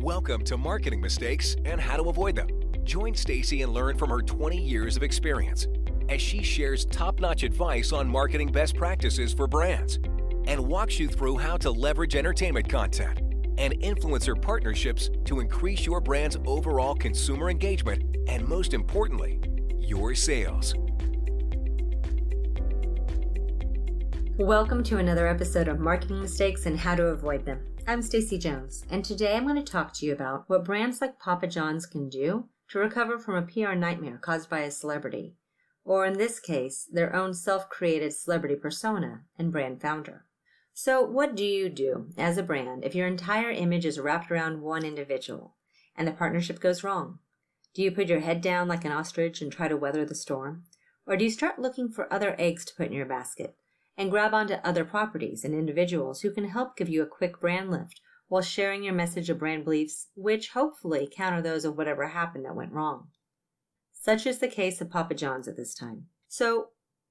Welcome to Marketing Mistakes and How to Avoid Them. Join Stacy and learn from her 20 years of experience as she shares top-notch advice on marketing best practices for brands and walks you through how to leverage entertainment content and influencer partnerships to increase your brand's overall consumer engagement and, most importantly, your sales. Welcome to another episode of Marketing Mistakes and How to Avoid Them. I'm Stacy Jones, and today I'm going to talk to you about what brands like Papa John's can do to recover from a PR nightmare caused by a celebrity, or in this case, their own self-created celebrity persona and brand founder. So what do you do as a brand if your entire image is wrapped around one individual and the partnership goes wrong? Do you put your head down like an ostrich and try to weather the storm? Or do you start looking for other eggs to put in your basket and grab onto other properties and individuals who can help give you a quick brand lift while sharing your message of brand beliefs, which hopefully counter those of whatever happened that went wrong? Such is the case of Papa John's at this time. So,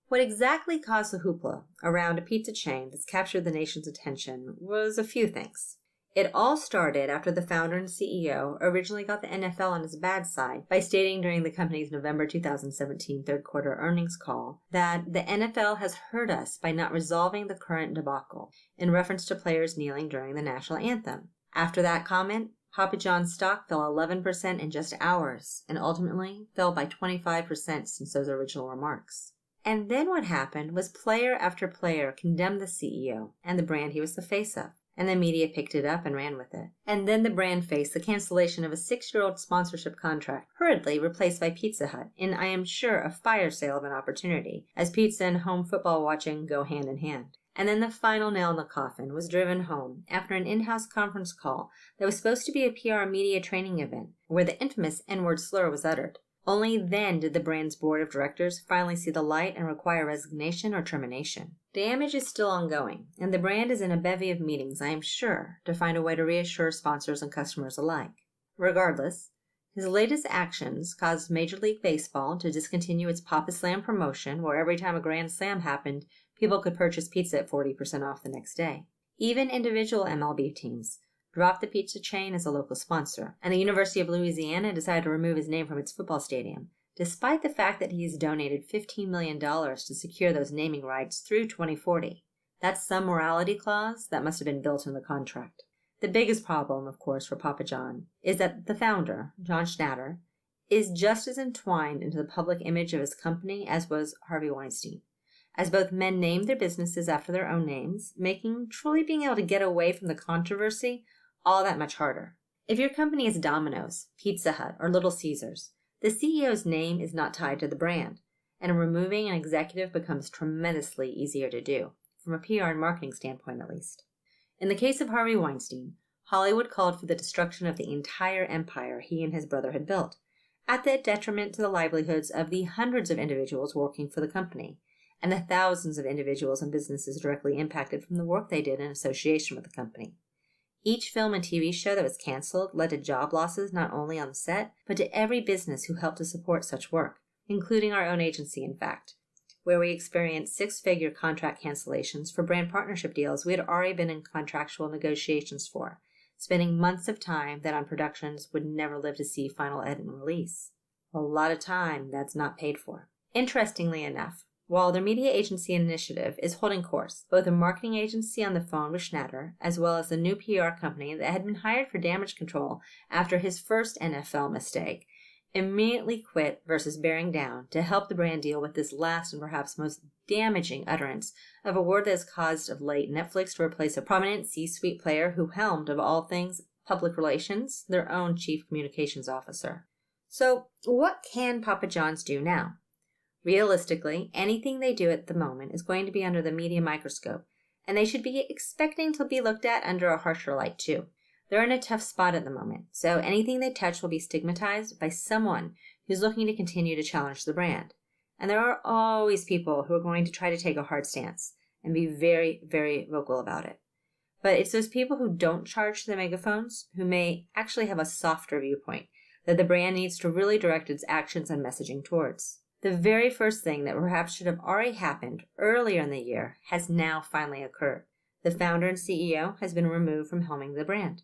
what exactly caused the hoopla around a pizza chain that's captured the nation's attention was a few things. It all started after the founder and CEO originally got the NFL on his bad side by stating during the company's November 2017 third quarter earnings call that the NFL has hurt us by not resolving the current debacle, in reference to players kneeling during the national anthem. After that comment, Papa John's stock fell 11% in just hours and ultimately fell by 25% since those original remarks. And then what happened was player after player condemned the CEO and the brand he was the face of. And the media picked it up and ran with it. And then the brand faced the cancellation of a 6-year-old sponsorship contract, hurriedly replaced by Pizza Hut, in, I am sure, a fire sale of an opportunity, as pizza and home football watching go hand in hand. And then the final nail in the coffin was driven home after an in-house conference call that was supposed to be a PR media training event, where the infamous N-word slur was uttered. Only then did the brand's board of directors finally see the light and require resignation or termination. Damage is still ongoing, and the brand is in a bevy of meetings, I am sure, to find a way to reassure sponsors and customers alike. Regardless, his latest actions caused Major League Baseball to discontinue its Papa Slam promotion, where every time a Grand Slam happened, people could purchase pizza at 40% off the next day. Even individual MLB teams dropped the pizza chain as a local sponsor, and the University of Louisiana decided to remove his name from its football stadium, despite the fact that he has donated $15 million to secure those naming rights through 2040. That's some morality clause that must have been built in the contract. The biggest problem, of course, for Papa John is that the founder, John Schnatter, is just as entwined into the public image of his company as was Harvey Weinstein, as both men named their businesses after their own names, making truly being able to get away from the controversy all that much harder. If your company is Domino's, Pizza Hut, or Little Caesars, the CEO's name is not tied to the brand, and removing an executive becomes tremendously easier to do, from a PR and marketing standpoint at least. In the case of Harvey Weinstein, Hollywood called for the destruction of the entire empire he and his brother had built, at the detriment to the livelihoods of the hundreds of individuals working for the company, and the thousands of individuals and businesses directly impacted from the work they did in association with the company. Each film and TV show that was canceled led to job losses not only on the set, but to every business who helped to support such work, including our own agency, in fact, where we experienced 6-figure contract cancellations for brand partnership deals we had already been in contractual negotiations for, spending months of time that on productions would never live to see final edit and release. A lot of time that's not paid for. Interestingly enough, while their media agency initiative is holding course, both a marketing agency on the phone with Schnatter, as well as a new PR company that had been hired for damage control after his first NFL mistake, immediately quit versus bearing down to help the brand deal with this last and perhaps most damaging utterance of a word that has caused of late Netflix to replace a prominent C-suite player who helmed, of all things, public relations, their own chief communications officer. So, what can Papa John's do now? Realistically, anything they do at the moment is going to be under the media microscope, and they should be expecting to be looked at under a harsher light too. They're in a tough spot at the moment, so anything they touch will be stigmatized by someone who's looking to continue to challenge the brand. And there are always people who are going to try to take a hard stance and be very, very vocal about it. But it's those people who don't charge the megaphones who may actually have a softer viewpoint that the brand needs to really direct its actions and messaging towards. The very first thing that perhaps should have already happened earlier in the year has now finally occurred. The founder and CEO has been removed from helming the brand.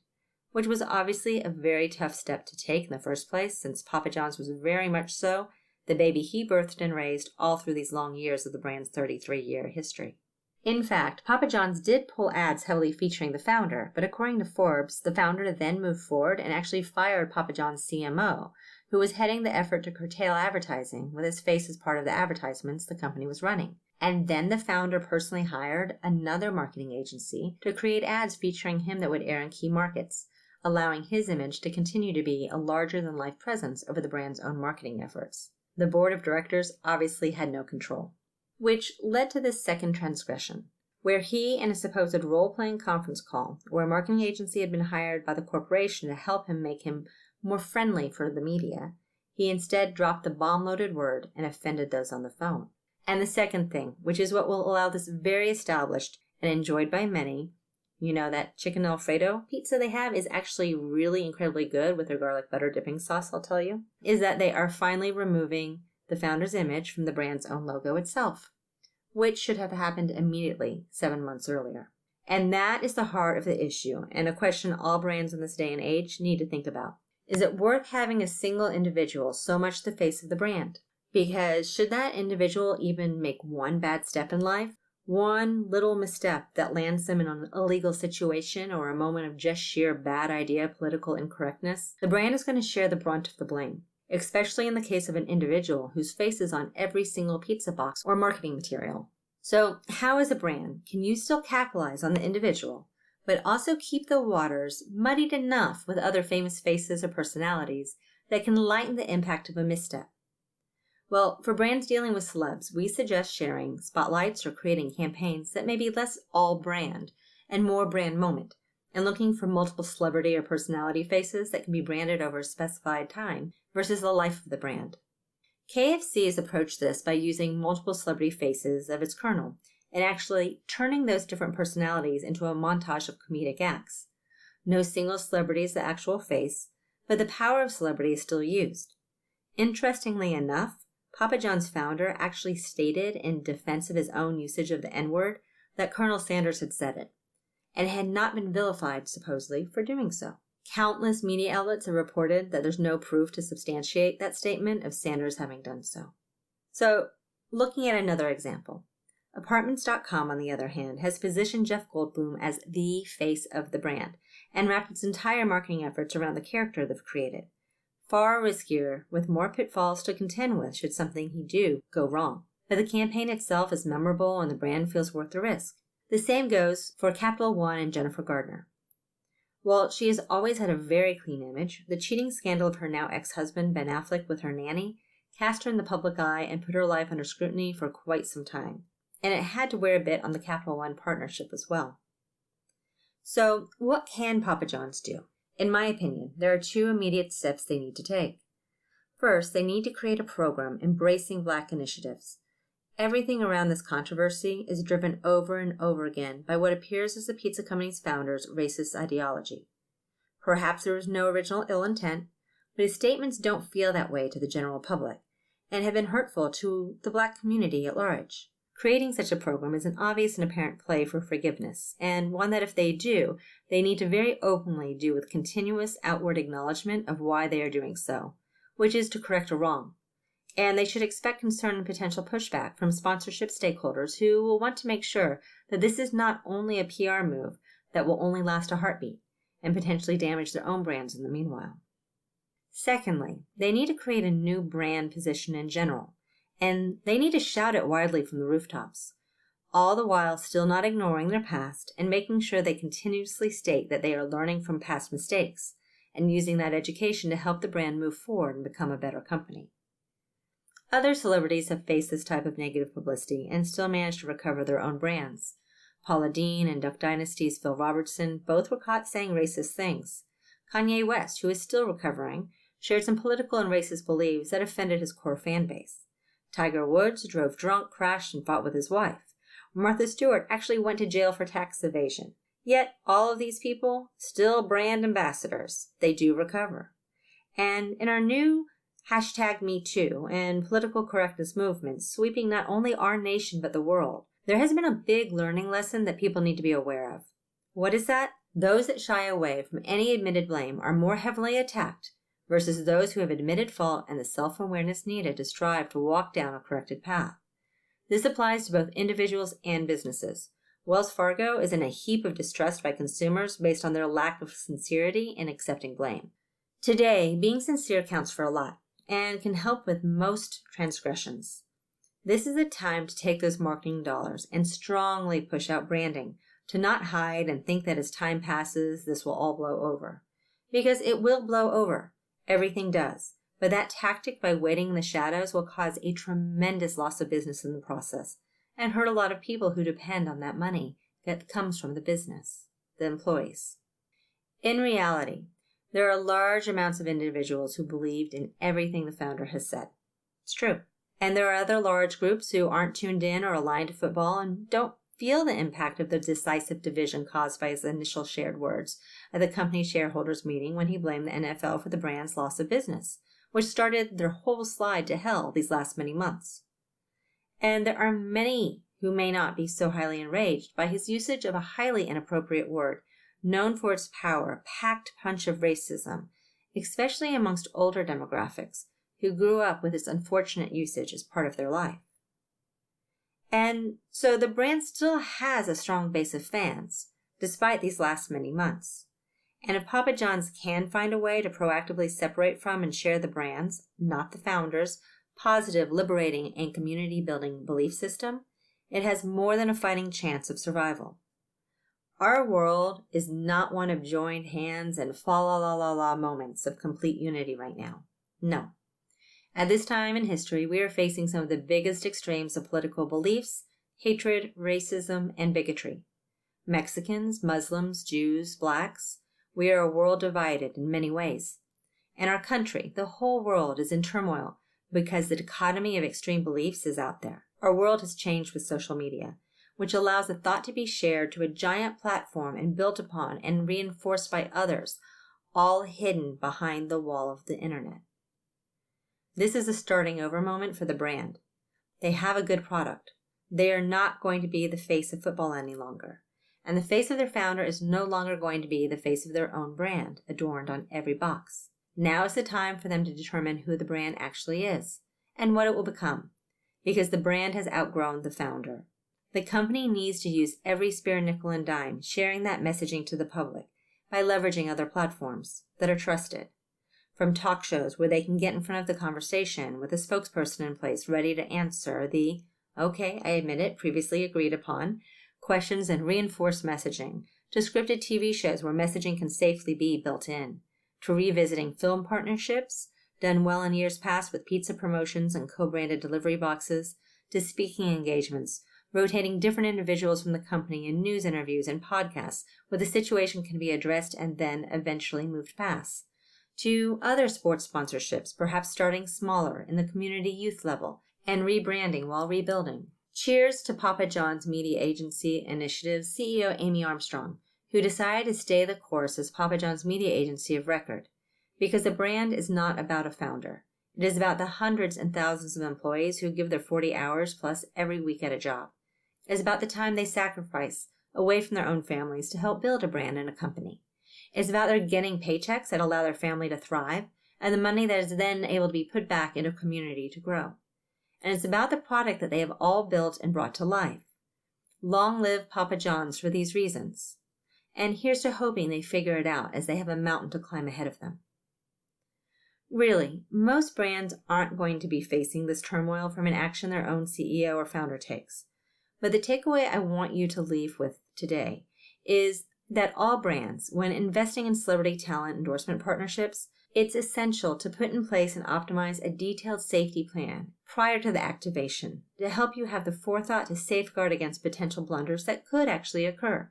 which was obviously a very tough step to take in the first place, since Papa John's was very much so the baby he birthed and raised all through these long years of the brand's 33-year history. In fact, Papa John's did pull ads heavily featuring the founder, but according to Forbes, the founder then moved forward and actually fired Papa John's CMO, who was heading the effort to curtail advertising with his face as part of the advertisements the company was running. And then the founder personally hired another marketing agency to create ads featuring him that would air in key markets, allowing his image to continue to be a larger-than-life presence over the brand's own marketing efforts. The board of directors obviously had no control, which led to this second transgression, where he, in a supposed role-playing conference call, where a marketing agency had been hired by the corporation to help him make him more friendly for the media, he instead dropped the bomb-loaded word and offended those on the phone. And the second thing, which is what will allow this very established and enjoyed by many, that chicken Alfredo pizza they have is actually really incredibly good with their garlic butter dipping sauce, I'll tell you, is that they are finally removing the founder's image from the brand's own logo itself, which should have happened immediately 7 months earlier. And that is the heart of the issue, and a question all brands in this day and age need to think about. Is it worth having a single individual so much the face of the brand? Because should that individual even make one bad step in life, one little misstep that lands them in an illegal situation or a moment of just sheer bad idea political incorrectness, the brand is going to share the brunt of the blame, especially in the case of an individual whose face is on every single pizza box or marketing material. So how as a brand can you still capitalize on the individual, but also keep the waters muddied enough with other famous faces or personalities that can lighten the impact of a misstep? Well, for brands dealing with celebs, we suggest sharing spotlights or creating campaigns that may be less all brand and more brand moment, and looking for multiple celebrity or personality faces that can be branded over a specified time versus the life of the brand. KFC has approached this by using multiple celebrity faces of its kernel and actually turning those different personalities into a montage of comedic acts. No single celebrity is the actual face, but the power of celebrity is still used. Interestingly enough, Papa John's founder actually stated in defense of his own usage of the N-word that Colonel Sanders had said it, and had not been vilified, supposedly, for doing so. Countless media outlets have reported that there's no proof to substantiate that statement of Sanders having done so. So, looking at another example, Apartments.com, on the other hand, has positioned Jeff Goldblum as the face of the brand and wrapped its entire marketing efforts around the character they've created. Far riskier, with more pitfalls to contend with should something he do go wrong. But the campaign itself is memorable and the brand feels worth the risk. The same goes for Capital One and Jennifer Gardner. While she has always had a very clean image, the cheating scandal of her now ex-husband Ben Affleck with her nanny cast her in the public eye and put her life under scrutiny for quite some time. And it had to wear a bit on the Capital One partnership as well. So, what can Papa John's do? In my opinion, there are 2 immediate steps they need to take. First, they need to create a program embracing Black initiatives. Everything around this controversy is driven over and over again by what appears as the pizza company's founder's racist ideology. Perhaps there was no original ill intent, but his statements don't feel that way to the general public and have been hurtful to the Black community at large. Creating such a program is an obvious and apparent play for forgiveness, and one that if they do, they need to very openly do with continuous outward acknowledgement of why they are doing so, which is to correct a wrong. And they should expect concern and potential pushback from sponsorship stakeholders who will want to make sure that this is not only a PR move that will only last a heartbeat and potentially damage their own brands in the meanwhile. Secondly, they need to create a new brand position in general, and they need to shout it widely from the rooftops, all the while still not ignoring their past and making sure they continuously state that they are learning from past mistakes and using that education to help the brand move forward and become a better company. Other celebrities have faced this type of negative publicity and still managed to recover their own brands. Paula Deen and Duck Dynasty's Phil Robertson both were caught saying racist things. Kanye West, who is still recovering, shared some political and racist beliefs that offended his core fan base. Tiger Woods drove drunk, crashed, and fought with his wife. Martha Stewart actually went to jail for tax evasion. Yet, all of these people, still brand ambassadors. They do recover. And in our new #MeToo and political correctness movements sweeping not only our nation but the world, there has been a big learning lesson that people need to be aware of. What is that? Those that shy away from any admitted blame are more heavily attacked versus those who have admitted fault and the self-awareness needed to strive to walk down a corrected path. This applies to both individuals and businesses. Wells Fargo is in a heap of distrust by consumers based on their lack of sincerity in accepting blame. Today, being sincere counts for a lot and can help with most transgressions. This is a time to take those marketing dollars and strongly push out branding, to not hide and think that as time passes, this will all blow over. Because it will blow over. Everything does. But that tactic by waiting in the shadows will cause a tremendous loss of business in the process and hurt a lot of people who depend on that money that comes from the business, the employees. In reality, there are large amounts of individuals who believed in everything the founder has said. It's true. And there are other large groups who aren't tuned in or aligned to football and don't feel the impact of the decisive division caused by his initial shared words at the company shareholders meeting when he blamed the NFL for the brand's loss of business, which started their whole slide to hell these last many months. And there are many who may not be so highly enraged by his usage of a highly inappropriate word, known for its power, packed punch of racism, especially amongst older demographics who grew up with its unfortunate usage as part of their life. And so the brand still has a strong base of fans, despite these last many months. And if Papa John's can find a way to proactively separate from and share the brand's, not the founder's, positive, liberating, and community-building belief system, it has more than a fighting chance of survival. Our world is not one of joined hands and fa-la-la-la-la moments of complete unity right now. No. At this time in history, we are facing some of the biggest extremes of political beliefs, hatred, racism, and bigotry. Mexicans, Muslims, Jews, blacks, we are a world divided in many ways. And our country, the whole world, is in turmoil because the dichotomy of extreme beliefs is out there. Our world has changed with social media, which allows a thought to be shared to a giant platform and built upon and reinforced by others, all hidden behind the wall of the internet. This is a starting over moment for the brand. They have a good product. They are not going to be the face of football any longer. And the face of their founder is no longer going to be the face of their own brand, adorned on every box. Now is the time for them to determine who the brand actually is and what it will become, because the brand has outgrown the founder. The company needs to use every spare nickel and dime, sharing that messaging to the public by leveraging other platforms that are trusted. From talk shows where they can get in front of the conversation with a spokesperson in place ready to answer the, okay, I admit it, previously agreed upon, questions and reinforce messaging, to scripted TV shows where messaging can safely be built in, to revisiting film partnerships, done well in years past with pizza promotions and co-branded delivery boxes, to speaking engagements, rotating different individuals from the company in news interviews and podcasts where the situation can be addressed and then eventually moved past, to other sports sponsorships, perhaps starting smaller in the community youth level and rebranding while rebuilding. Cheers to Papa John's Media Agency Initiative's CEO Amy Armstrong, who decided to stay the course as Papa John's media agency of record, because the brand is not about a founder. It is about the hundreds and thousands of employees who give their 40 hours plus every week at a job. It is about the time they sacrifice away from their own families to help build a brand and a company. It's about their getting paychecks that allow their family to thrive and the money that is then able to be put back into a community to grow. And it's about the product that they have all built and brought to life. Long live Papa John's for these reasons. And here's to hoping they figure it out as they have a mountain to climb ahead of them. Really, most brands aren't going to be facing this turmoil from an action their own CEO or founder takes. But the takeaway I want you to leave with today is that all brands, when investing in celebrity talent endorsement partnerships, it's essential to put in place and optimize a detailed safety plan prior to the activation to help you have the forethought to safeguard against potential blunders that could actually occur.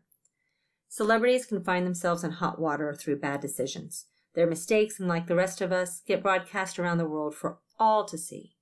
Celebrities can find themselves in hot water through bad decisions. Their mistakes, and like the rest of us, get broadcast around the world for all to see.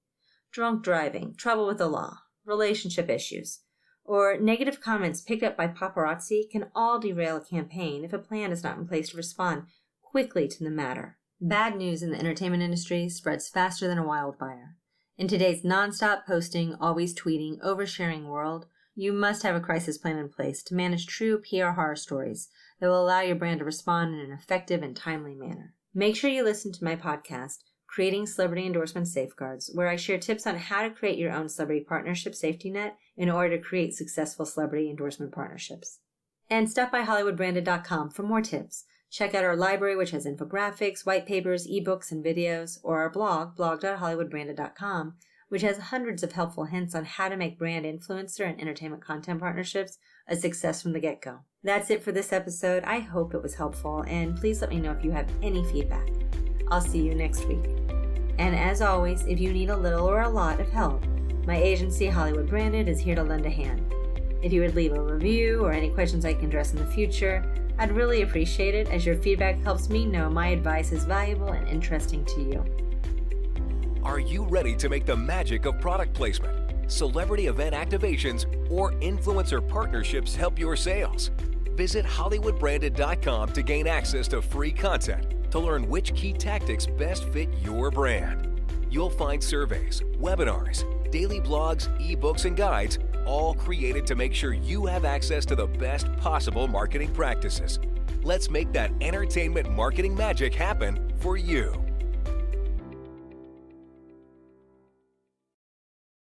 Drunk driving, trouble with the law, relationship issues, or negative comments picked up by paparazzi can all derail a campaign if a plan is not in place to respond quickly to the matter. Bad news in the entertainment industry spreads faster than a wildfire. In today's nonstop posting, always tweeting, oversharing world, you must have a crisis plan in place to manage true PR horror stories that will allow your brand to respond in an effective and timely manner. Make sure you listen to my podcast, Creating Celebrity Endorsement Safeguards, where I share tips on how to create your own celebrity partnership safety net in order to create successful celebrity endorsement partnerships. And stop by HollywoodBranded.com for more tips. Check out our library, which has infographics, white papers, ebooks, and videos, or our blog, blog.hollywoodbranded.com, which has hundreds of helpful hints on how to make brand influencer and entertainment content partnerships a success from the get-go. That's it for this episode. I hope it was helpful, and please let me know if you have any feedback. I'll see you next week. And as always, if you need a little or a lot of help, my agency, Hollywood Branded, is here to lend a hand. If you would leave a review or any questions I can address in the future, I'd really appreciate it, as your feedback helps me know my advice is valuable and interesting to you. Are you ready to make the magic of product placement, celebrity event activations, or influencer partnerships help your sales? Visit HollywoodBranded.com to gain access to free content to learn which key tactics best fit your brand. You'll find surveys, webinars, daily blogs, ebooks, and guides, all created to make sure you have access to the best possible marketing practices. Let's make that entertainment marketing magic happen for you.